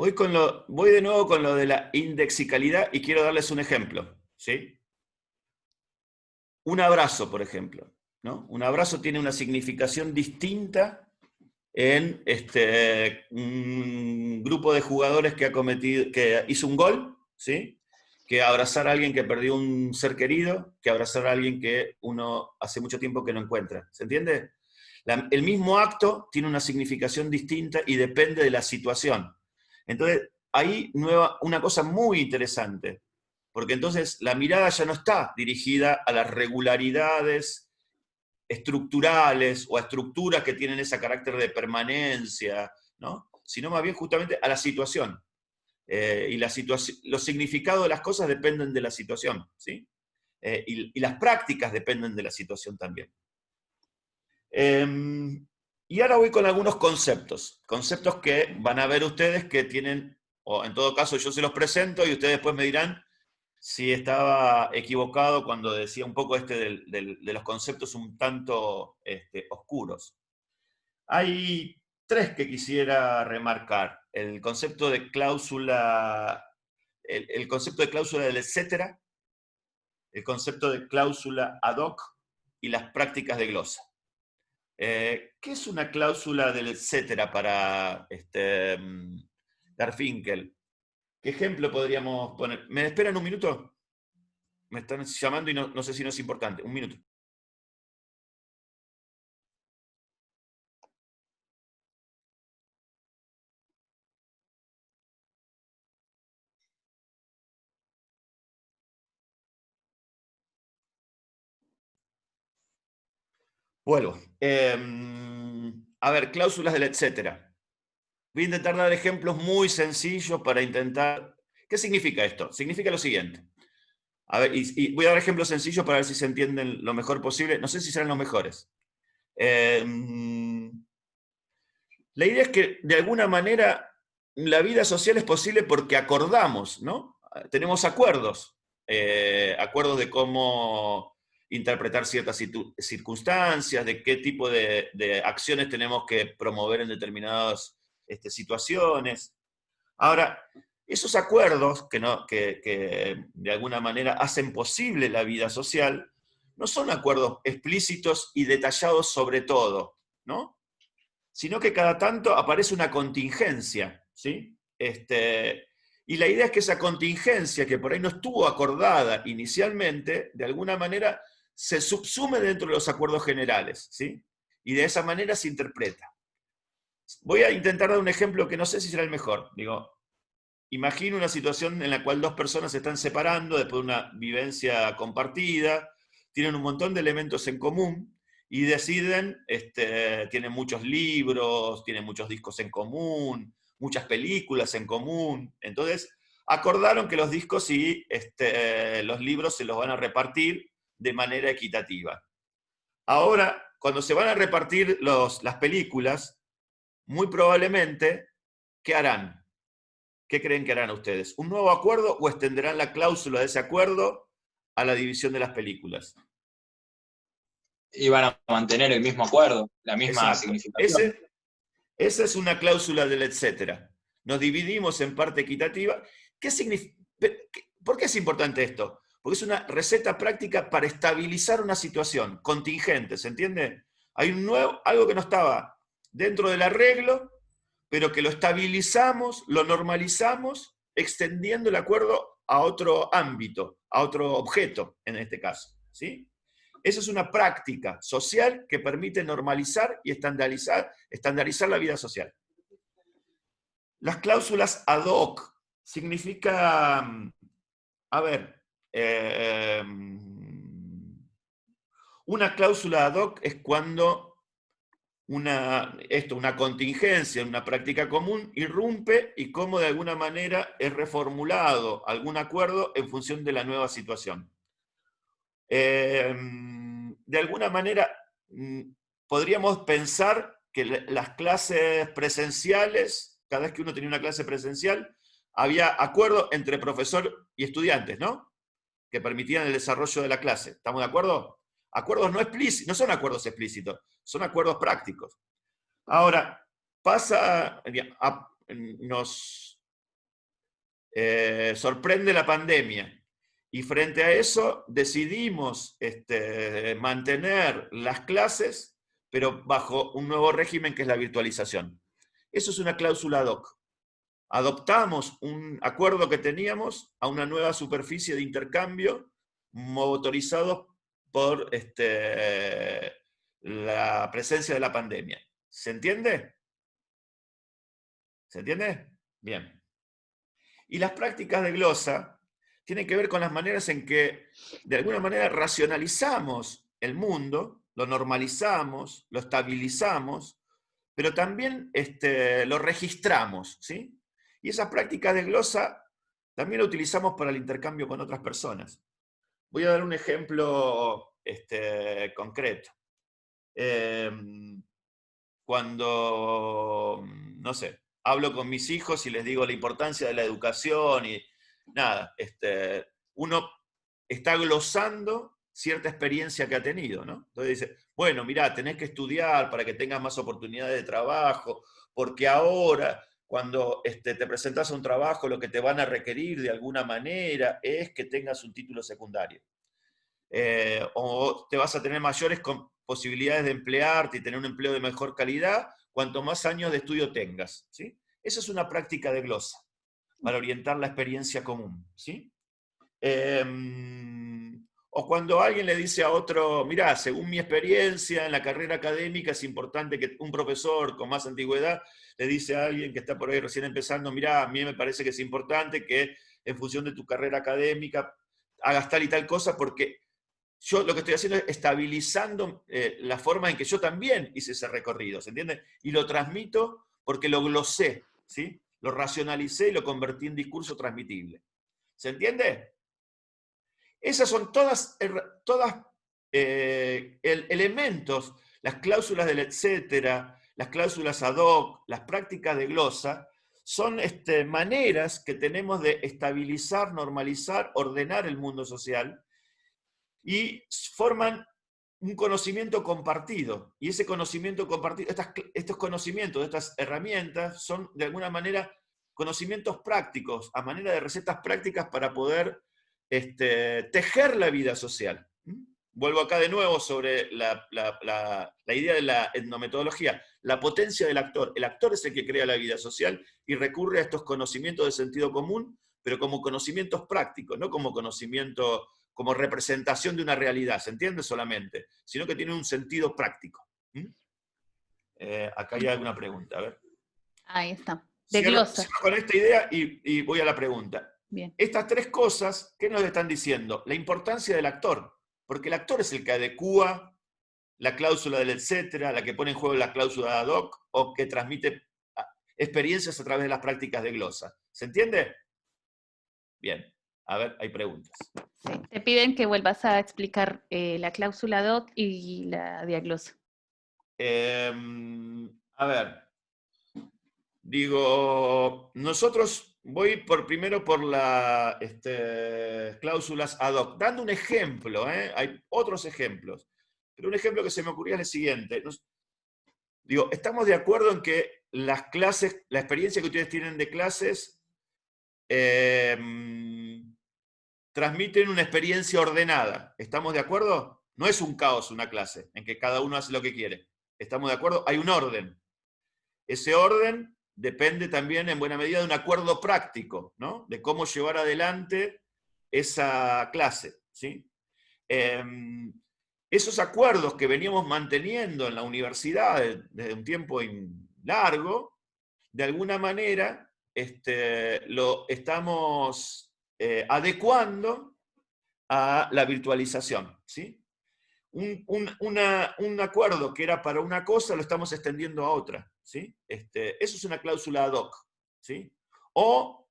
Voy de nuevo con lo de la indexicalidad y quiero darles un ejemplo, ¿sí? Un abrazo, por ejemplo, ¿no? Un abrazo tiene una significación distinta en un grupo de jugadores que hizo un gol, ¿sí? Que abrazar a alguien que perdió un ser querido, que abrazar a alguien que uno hace mucho tiempo que no encuentra. ¿Se entiende? El mismo acto tiene una significación distinta y depende de la situación. Entonces, ahí una cosa muy interesante, porque entonces la mirada ya no está dirigida a las regularidades estructurales o a estructuras que tienen ese carácter de permanencia, ¿no? Sino más bien justamente a la situación. Y los significados de las cosas dependen de la situación, ¿sí? Y las prácticas dependen de la situación también. Y ahora voy con algunos conceptos que van a ver ustedes que tienen, o en todo caso yo se los presento y ustedes después me dirán si estaba equivocado cuando decía un poco de los conceptos un tanto oscuros. Hay tres que quisiera remarcar. El concepto de cláusula, el concepto de cláusula del etcétera, el concepto de cláusula ad hoc y las prácticas de glosa. ¿Qué es una cláusula del etcétera para Garfinkel? ¿Qué ejemplo podríamos poner? ¿Me esperan un minuto? Me están llamando y no sé si no es importante. Un minuto. Vuelvo. A ver, cláusulas del etcétera. Voy a intentar dar ejemplos muy sencillos para intentar... ¿Qué significa esto? Significa lo siguiente. A ver, y voy a dar ejemplos sencillos para ver si se entienden lo mejor posible. No sé si serán los mejores. La idea es que, de alguna manera, la vida social es posible porque acordamos, ¿no? Tenemos acuerdos. Acuerdos de cómo interpretar ciertas circunstancias, de qué tipo de acciones tenemos que promover en determinadas situaciones. Ahora, esos acuerdos que de alguna manera hacen posible la vida social, no son acuerdos explícitos y detallados sobre todo, ¿no? Sino que cada tanto aparece una contingencia, ¿sí? Y la idea es que esa contingencia, que por ahí no estuvo acordada inicialmente, de alguna manera se subsume dentro de los acuerdos generales, ¿sí? Y de esa manera se interpreta. Voy a intentar dar un ejemplo que no sé si será el mejor. Digo, imagino una situación en la cual dos personas se están separando después de una vivencia compartida, tienen un montón de elementos en común y deciden, tienen muchos libros, tienen muchos discos en común, muchas películas en común. Entonces, acordaron que los discos y los libros se los van a repartir de manera equitativa. Ahora, cuando se van a repartir las películas, muy probablemente, ¿qué harán? ¿Qué creen que harán ustedes? ¿Un nuevo acuerdo o extenderán la cláusula de ese acuerdo a la división de las películas? Y van a mantener el mismo acuerdo, la misma Exacto. significación. Esa es una cláusula del etcétera. Nos dividimos en parte equitativa. ¿Por qué es importante esto? Porque es una receta práctica para estabilizar una situación contingente, ¿se entiende? Hay algo que no estaba dentro del arreglo, pero que lo estabilizamos, lo normalizamos, extendiendo el acuerdo a otro ámbito, a otro objeto, en este caso, ¿sí? Esa es una práctica social que permite normalizar y estandarizar la vida social. Las cláusulas ad hoc significa, a ver, una cláusula ad hoc es cuando una contingencia, una práctica común, irrumpe y cómo de alguna manera es reformulado algún acuerdo en función de la nueva situación. De alguna manera, podríamos pensar que las clases presenciales, cada vez que uno tenía una clase presencial, había acuerdo entre profesor y estudiantes, ¿no? Que permitían el desarrollo de la clase. ¿Estamos de acuerdo? Acuerdos no explícitos, no son acuerdos explícitos, son acuerdos prácticos. Ahora, sorprende la pandemia. Y frente a eso decidimos mantener las clases, pero bajo un nuevo régimen que es la virtualización. Eso es una cláusula ad hoc. Adoptamos un acuerdo que teníamos a una nueva superficie de intercambio motorizado por la presencia de la pandemia. ¿Se entiende? ¿Se entiende? Bien. Y las prácticas de glosa tienen que ver con las maneras en que, de alguna manera, racionalizamos el mundo, lo normalizamos, lo estabilizamos, pero también lo registramos, ¿sí? Y esas prácticas de glosa también lo utilizamos para el intercambio con otras personas. Voy a dar un ejemplo concreto. Cuando, no sé, hablo con mis hijos y les digo la importancia de la educación y nada, uno está glosando cierta experiencia que ha tenido, ¿no? Entonces dice, bueno, mirá, tenés que estudiar para que tengas más oportunidades de trabajo, porque ahora, cuando te presentás a un trabajo, lo que te van a requerir de alguna manera es que tengas un título secundario. O te vas a tener mayores posibilidades de emplearte y tener un empleo de mejor calidad cuanto más años de estudio tengas, ¿sí? Esa es una práctica de glosa para orientar la experiencia común, ¿sí? O cuando alguien le dice a otro, mirá, según mi experiencia en la carrera académica es importante que un profesor con más antigüedad le dice a alguien que está por ahí recién empezando, mirá, a mí me parece que es importante que en función de tu carrera académica hagas tal y tal cosa porque yo lo que estoy haciendo es estabilizando la forma en que yo también hice ese recorrido, ¿se entiende? Y lo transmito porque lo glosé, ¿sí? Lo racionalicé y lo convertí en discurso transmitible. ¿Se entiende? Esas son todas elementos, las cláusulas del etcétera, las cláusulas ad hoc, las prácticas de glosa, son maneras que tenemos de estabilizar, normalizar, ordenar el mundo social y forman un conocimiento compartido. Y ese conocimiento compartido, estos conocimientos, estas herramientas, son de alguna manera conocimientos prácticos, a manera de recetas prácticas para poder tejer la vida social. Vuelvo acá de nuevo sobre la idea de la etnometodología, la potencia del actor. El actor es el que crea la vida social y recurre a estos conocimientos de sentido común, pero como conocimientos prácticos, no como conocimiento, como representación de una realidad, ¿se entiende solamente? Sino que tiene un sentido práctico. Acá hay alguna pregunta, a ver. Ahí está. De Cierro glosa. con esta idea y voy a la pregunta. Bien. Estas tres cosas, ¿qué nos están diciendo? La importancia del actor, porque el actor es el que adecúa la cláusula del etcétera, la que pone en juego la cláusula ad hoc, o que transmite experiencias a través de las prácticas de glosa. ¿Se entiende? Bien, a ver, hay preguntas. Sí. Te piden que vuelvas a explicar la cláusula DOT y la diaglosa. A ver, digo, nosotros voy primero por las cláusulas ad hoc, dando un ejemplo, hay otros ejemplos, pero un ejemplo que se me ocurría es el siguiente. Digo, estamos de acuerdo en que las clases, la experiencia que ustedes tienen de clases, transmiten una experiencia ordenada. ¿Estamos de acuerdo? No es un caos una clase, en que cada uno hace lo que quiere. ¿Estamos de acuerdo? Hay un orden. Ese orden depende también en buena medida de un acuerdo práctico, ¿no? De cómo llevar adelante esa clase, ¿sí? Esos acuerdos que veníamos manteniendo en la universidad desde un tiempo largo, de alguna manera lo estamos adecuando a la virtualización, ¿sí? Un acuerdo que era para una cosa lo estamos extendiendo a otra, ¿sí? Eso es una cláusula ad hoc, ¿sí? O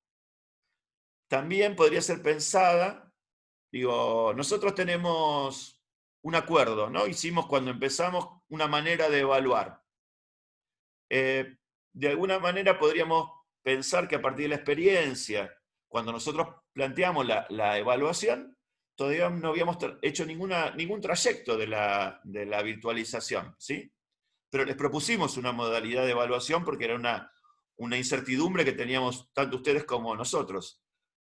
también podría ser pensada, digo, nosotros tenemos un acuerdo, ¿no? Hicimos cuando empezamos una manera de evaluar. De alguna manera podríamos pensar que a partir de la experiencia, cuando nosotros planteamos la evaluación, todavía no habíamos hecho ningún trayecto de la virtualización, ¿sí? Pero les propusimos una modalidad de evaluación porque era una incertidumbre que teníamos tanto ustedes como nosotros.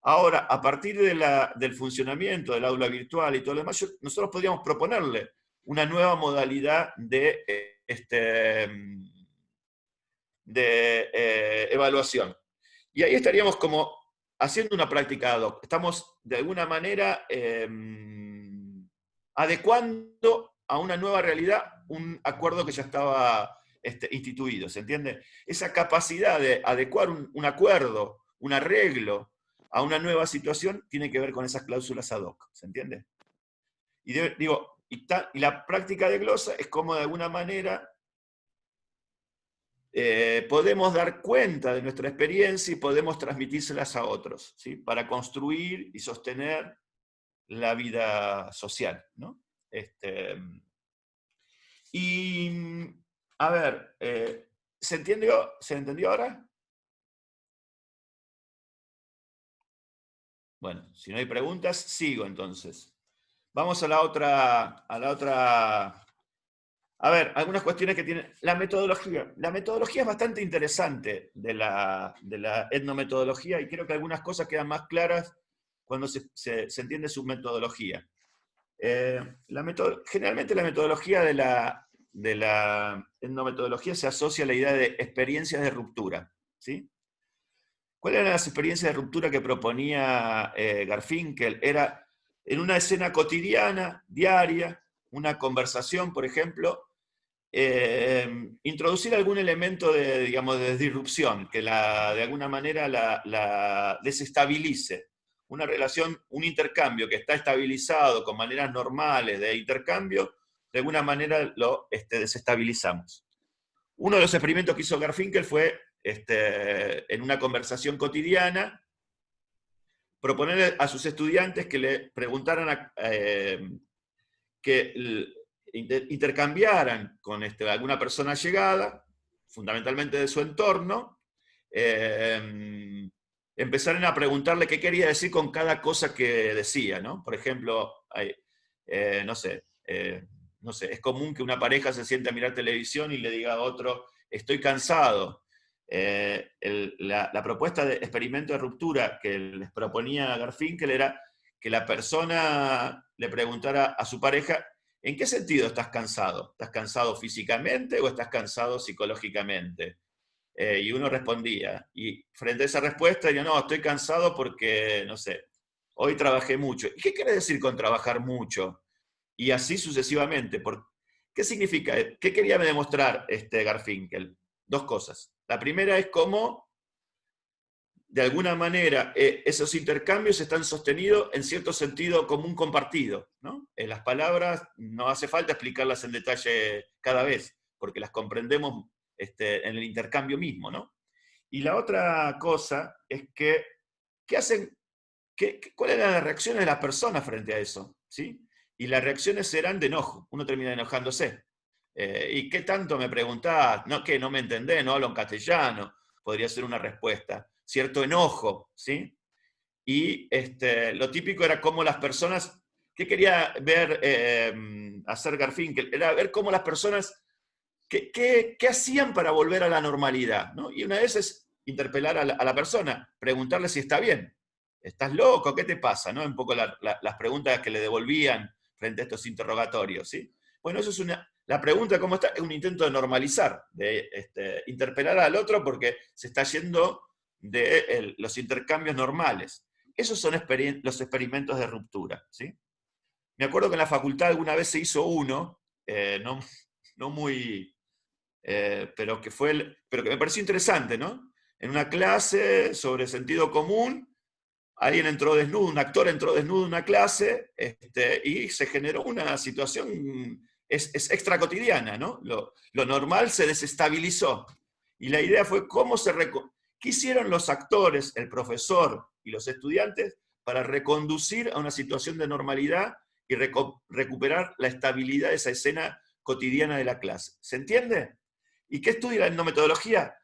Ahora, a partir del funcionamiento del aula virtual y todo lo demás, nosotros podríamos proponerle una nueva modalidad de evaluación. Y ahí estaríamos como haciendo una práctica ad hoc. Estamos de alguna manera adecuando a una nueva realidad un acuerdo que ya estaba instituido, ¿se entiende? Esa capacidad de adecuar un acuerdo, un arreglo a una nueva situación tiene que ver con esas cláusulas ad hoc, ¿se entiende? Y digo, y la práctica de glosa es como de alguna manera podemos dar cuenta de nuestra experiencia y podemos transmitírselas a otros, ¿sí? Para construir y sostener la vida social, ¿no? Y, a ver, ¿se entendió ahora? Bueno, si no hay preguntas, sigo entonces. Vamos a la otra. A ver, algunas cuestiones que tiene la metodología. La metodología es bastante interesante de la etnometodología y creo que algunas cosas quedan más claras cuando se entiende su metodología. Generalmente la metodología de la etnometodología se asocia a la idea de experiencias de ruptura, ¿sí? ¿Cuáles eran las experiencias de ruptura que proponía Garfinkel? Era en una escena cotidiana, diaria, una conversación, por ejemplo, introducir algún elemento de, digamos, de disrupción, que de alguna manera la desestabilice. Una relación, un intercambio que está estabilizado con maneras normales de intercambio, de alguna manera lo desestabilizamos. Uno de los experimentos que hizo Garfinkel fue, en una conversación cotidiana, proponer a sus estudiantes que le preguntaran que intercambiaran con alguna persona allegada, fundamentalmente de su entorno, empezaron a preguntarle qué quería decir con cada cosa que decía, ¿no? Por ejemplo, no sé, es común que una pareja se siente a mirar televisión y le diga a otro, estoy cansado. La propuesta de experimento de ruptura que les proponía Garfinkel era que la persona le preguntara a su pareja, ¿en qué sentido estás cansado? ¿Estás cansado físicamente o estás cansado psicológicamente? Y uno respondía, y frente a esa respuesta, yo no, estoy cansado porque, no sé, hoy trabajé mucho. ¿Y qué quiere decir con trabajar mucho? Y así sucesivamente. ¿Qué significa? ¿Qué quería demostrar Garfinkel? Dos cosas. La primera es cómo, de alguna manera, esos intercambios están sostenidos en cierto sentido común compartido, ¿no? Las palabras no hace falta explicarlas en detalle cada vez, porque las comprendemos en el intercambio mismo, ¿no? Y la otra cosa es que, ¿cuáles eran las reacciones de las personas frente a eso? ¿Sí? Y las reacciones eran de enojo, uno termina enojándose. ¿Y qué tanto me preguntás? ¿No, qué? ¿No me entendés? ¿No hablo en castellano? Podría ser una respuesta. Cierto enojo, ¿sí? Y lo típico era cómo las personas, ¿qué quería ver hacer Garfinkel? Era ver cómo las personas, ¿qué hacían para volver a la normalidad? ¿No? Y una de esas es interpelar a la persona, preguntarle si está bien. ¿Estás loco? ¿Qué te pasa? ¿No? Un poco las preguntas que le devolvían frente a estos interrogatorios, ¿sí? Bueno, eso es la pregunta ¿cómo está? Es un intento de normalizar, de interpelar al otro porque se está yendo de los intercambios normales. Esos son los experimentos de ruptura, ¿sí? Me acuerdo que en la facultad alguna vez se hizo uno, no muy, pero que me pareció interesante, ¿no? En una clase sobre sentido común, alguien entró desnudo, un actor entró desnudo en una clase, y se generó una situación, es extra cotidiana, ¿no? Lo normal se desestabilizó. Y la idea fue qué hicieron los actores, el profesor y los estudiantes para reconducir a una situación de normalidad y recuperar la estabilidad de esa escena cotidiana de la clase. ¿Se entiende? ¿Y qué estudia la etnometodología?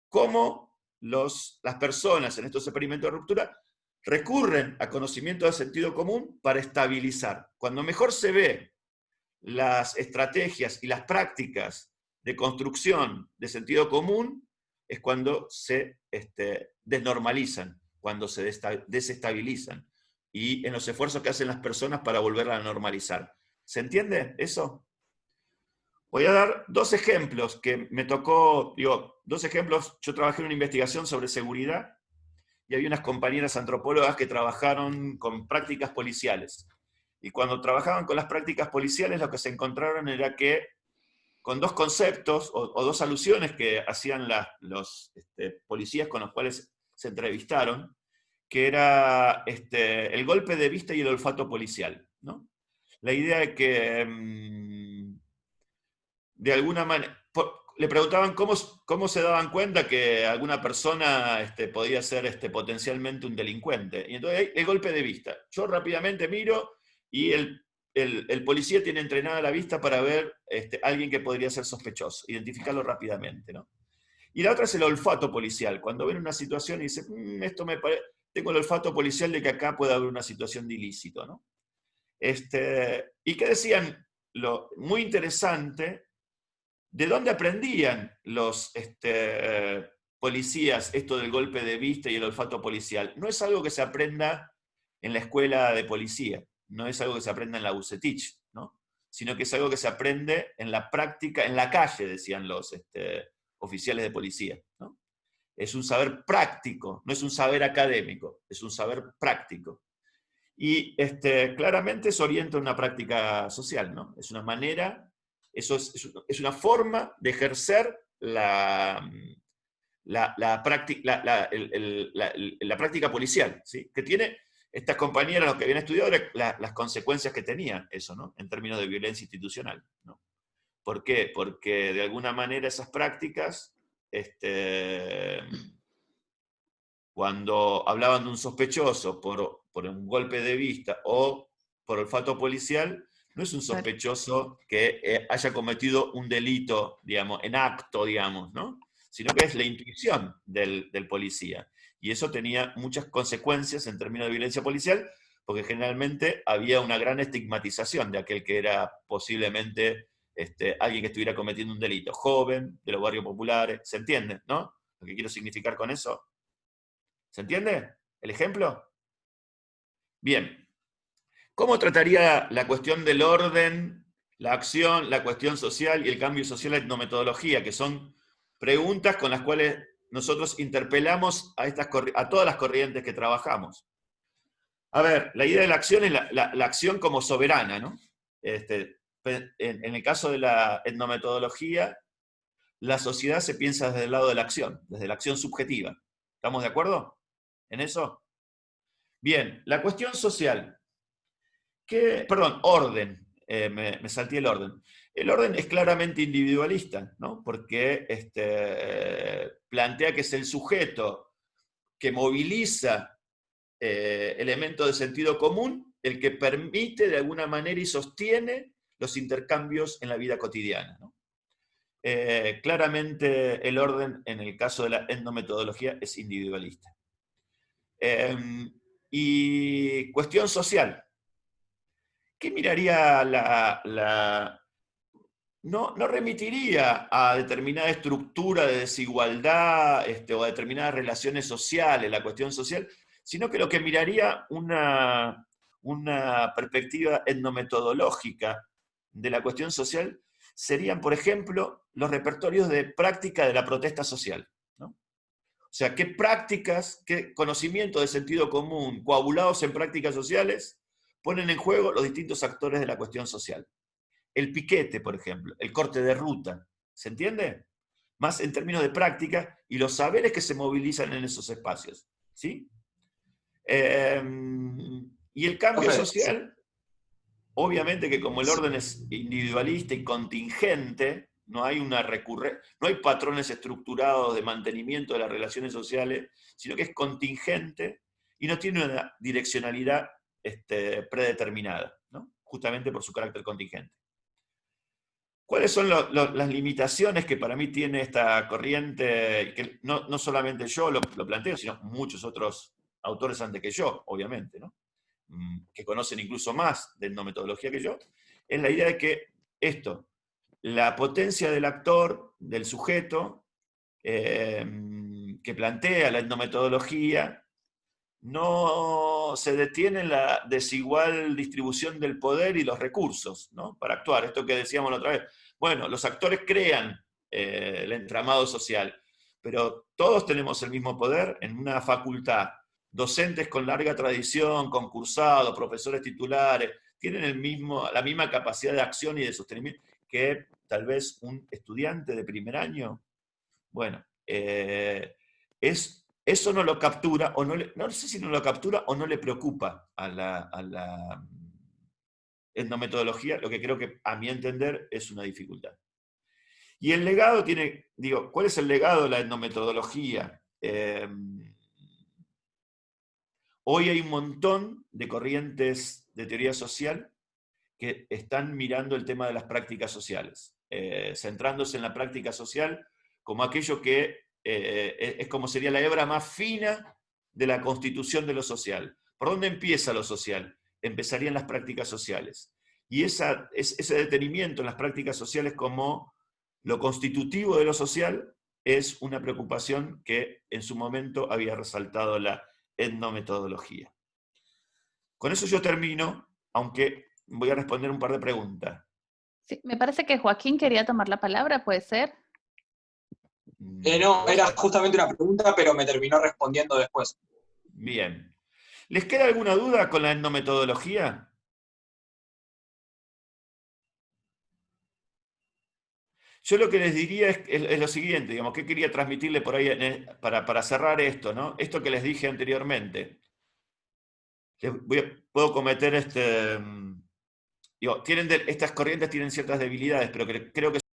Cómo las personas en estos experimentos de ruptura recurren a conocimiento de sentido común para estabilizar. Cuando mejor se ve las estrategias y las prácticas de construcción de sentido común, es cuando se desnormalizan. cuando se desestabilizan y en los esfuerzos que hacen las personas para volverla a normalizar. ¿Se entiende eso? Voy a dar dos ejemplos que me tocó, dos ejemplos. Yo trabajé en una investigación sobre seguridad y había unas compañeras antropólogas que trabajaron con prácticas policiales. Y cuando trabajaban con las prácticas policiales, lo que se encontraron era que con dos conceptos o dos alusiones que hacían los policías con los cuales se entrevistaron, que era el golpe de vista y el olfato policial, ¿no? La idea de que, de alguna manera, le preguntaban cómo se daban cuenta que alguna persona podía ser potencialmente un delincuente. Y entonces el golpe de vista. Yo rápidamente miro y el policía tiene entrenada la vista para ver alguien que podría ser sospechoso, identificarlo rápidamente, ¿no? Y la otra es el olfato policial. Cuando ven una situación y dicen, esto me parece, tengo el olfato policial de que acá puede haber una situación de ilícito, ¿no? ¿Y qué decían? Muy interesante, ¿de dónde aprendían los policías esto del golpe de vista y el olfato policial? No es algo que se aprenda en la escuela de policía, no es algo que se aprenda en la UCETICH, ¿no? Sino que es algo que se aprende en la práctica, en la calle, decían los oficiales de policía, ¿no? Es un saber práctico, no es un saber académico, es un saber práctico. Y claramente se orienta a una práctica social, ¿no? Es una manera, es una forma de ejercer la práctica policial, ¿sí? Que tiene estas compañeras, los que habían estudiado, las consecuencias que tenía eso, ¿no? En términos de violencia institucional, ¿no? ¿Por qué? Porque de alguna manera esas prácticas, cuando hablaban de un sospechoso por un golpe de vista o por olfato policial, no es un sospechoso que haya cometido un delito, digamos, en acto, digamos, ¿no? Sino que es la intuición del policía. Y eso tenía muchas consecuencias en términos de violencia policial, porque generalmente había una gran estigmatización de aquel que era posiblemente alguien que estuviera cometiendo un delito, joven, de los barrios populares, ¿se entiende, no? Lo que quiero significar con eso. ¿Se entiende el ejemplo? Bien. ¿Cómo trataría la cuestión del orden, la acción, la cuestión social y el cambio social la etnometodología? Que son preguntas con las cuales nosotros interpelamos a todas las corrientes que trabajamos. A ver, la idea de la acción es la acción como soberana, ¿no? En el caso de la etnometodología, la sociedad se piensa desde el lado de la acción, desde la acción subjetiva. ¿Estamos de acuerdo en eso? Bien, la cuestión social. Perdón, orden. Me salté el orden. El orden es claramente individualista, ¿no? Porque plantea que es el sujeto que moviliza elementos de sentido común el que permite de alguna manera y sostiene los intercambios en la vida cotidiana, ¿no? Claramente el orden en el caso de la etnometodología es individualista. Y cuestión social. ¿Qué miraría no remitiría a determinada estructura de desigualdad o a determinadas relaciones sociales, la cuestión social, sino que lo que miraría una perspectiva etnometodológica de la cuestión social serían, por ejemplo, los repertorios de práctica de la protesta social, ¿no? O sea, qué prácticas, qué conocimientos de sentido común coagulados en prácticas sociales ponen en juego los distintos actores de la cuestión social. El piquete, por ejemplo, el corte de ruta, ¿se entiende? Más en términos de práctica y los saberes que se movilizan en esos espacios, ¿sí? Y el cambio social, obviamente que como el orden es individualista y contingente, no hay patrones estructurados de mantenimiento de las relaciones sociales, sino que es contingente y no tiene una direccionalidad predeterminada, ¿no? Justamente por su carácter contingente. ¿Cuáles son las limitaciones que para mí tiene esta corriente? Que no solamente yo lo planteo, sino muchos otros autores antes que yo, obviamente, ¿no? Que conocen incluso más de etnometodología que yo, es la idea de que la potencia del actor, del sujeto, que plantea la etnometodología, no se detiene en la desigual distribución del poder y los recursos, ¿no? Para actuar. Esto que decíamos la otra vez. Bueno, los actores crean el entramado social, pero todos tenemos el mismo poder en una facultad. Docentes con larga tradición, concursados, profesores titulares, tienen la misma capacidad de acción y de sostenimiento que tal vez un estudiante de primer año. Bueno, eso no lo captura, o no sé si no lo captura o no le preocupa a la etnometodología, lo que creo que, a mi entender, es una dificultad. Y el legado ¿cuál es el legado de la etnometodología? Hoy hay un montón de corrientes de teoría social que están mirando el tema de las prácticas sociales, centrándose en la práctica social como aquello que es como sería la hebra más fina de la constitución de lo social. ¿Por dónde empieza lo social? Empezarían las prácticas sociales. Y ese detenimiento en las prácticas sociales como lo constitutivo de lo social es una preocupación que en su momento había resaltado la etnometodología. Con eso yo termino, aunque voy a responder un par de preguntas. Sí, me parece que Joaquín quería tomar la palabra, ¿puede ser? No, era justamente una pregunta, pero me terminó respondiendo después. Bien. ¿Les queda alguna duda con la etnometodología? Yo lo que les diría es lo siguiente, digamos, ¿qué quería transmitirle por ahí para cerrar esto, ¿no? Esto que les dije anteriormente. Puedo cometer estas corrientes tienen ciertas debilidades, pero creo que